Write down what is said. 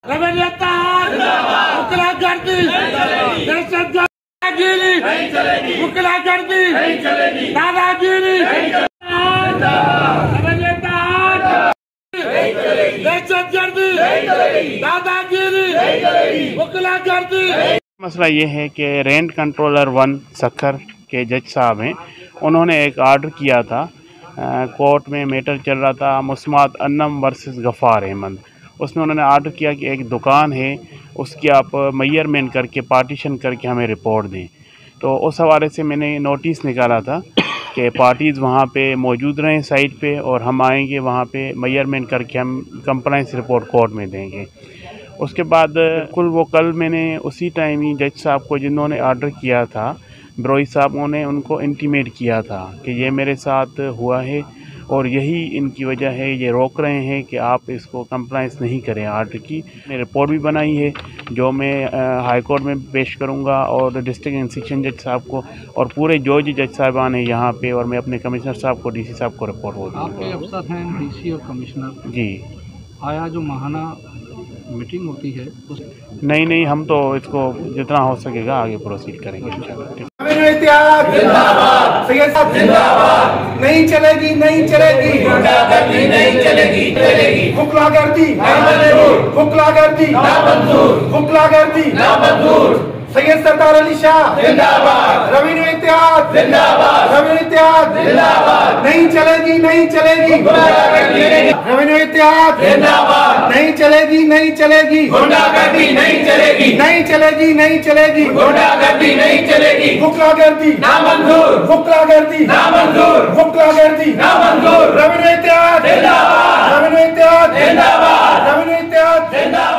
मुकलागर्दी, दहशतगिरी, मुकलागर्दी, दादागिरी, दहशतगर्दी, दादागिरी, मुकलागर्दी। मसला ये है कि रेंट कंट्रोलर 1 सक्खर के जज साहब हैं, उन्होंने एक आर्डर किया था। कोर्ट में मैटर चल रहा था मुस्मात अन्नम वर्सेस गफ़ार अहमद। उसमें उन्होंने आर्डर किया कि एक दुकान है उसकी आप मेजरमेंट करके पार्टीशन करके हमें रिपोर्ट दें। तो उस हवाले से मैंने नोटिस निकाला था कि पार्टीज़ वहाँ पे मौजूद रहें साइट पे, और हम आएंगे वहाँ पे मेजरमेंट करके हम कंप्लाइंस रिपोर्ट कोर्ट में देंगे। उसके बाद कुल वो कल मैंने उसी टाइम ही जज साहब को जिन्होंने आर्डर किया था, ब्रोई साहब, उन्हें उनको इंटीमेट किया था कि ये मेरे साथ हुआ है और यही इनकी वजह है, ये रोक रहे हैं कि आप इसको कंप्लाइंस नहीं करें आर्डर की। मैंने रिपोर्ट भी बनाई है जो मैं हाई कोर्ट में पेश करूंगा और डिस्ट्रिक्ट एंड सेशन जज साहब को और पूरे जो जज साहबान हैं यहाँ पे, और मैं अपने कमिश्नर साहब को, डीसी साहब को रिपोर्ट हो दूँगा। आपके अफसर हैं डीसी और कमिश्नर जी, आया जो माहाना मीटिंग होती है उस नहीं, हम तो इसको जितना हो सकेगा आगे प्रोसीड करेंगे इंशाल्लाह। नहीं चलेगी, नहीं चलेगी, नहीं चलेगी, मुकलागर्दी, मुकलागर्दी, मुकलागर्दी, सैयद सरदार अली शाह जिंदाबाद, रवीन इत्तेहाद जिंदाबाद, रवीन इत्तेहाद जिंदाबाद, नहीं चलेगी, नहीं चलेगी, रवीन इत्तेहाद जिंदाबाद, नहीं चलेगी, नहीं चलेगी, गुंडागर्दी नहीं चलेगी, नहीं चलेगी, नहीं चलेगी, गुंडागर्दी नहीं चलेगी, मुकलागर्दी नामंजूर, मुकलागर्दी नामंजूर, मुकलागर्दी नामंजूर, रवीन इत्तेहाद जिंदाबाद, रवीन इत्तेहाद जिंदाबाद, रवीन इत्तेहाद जिंदाबाद।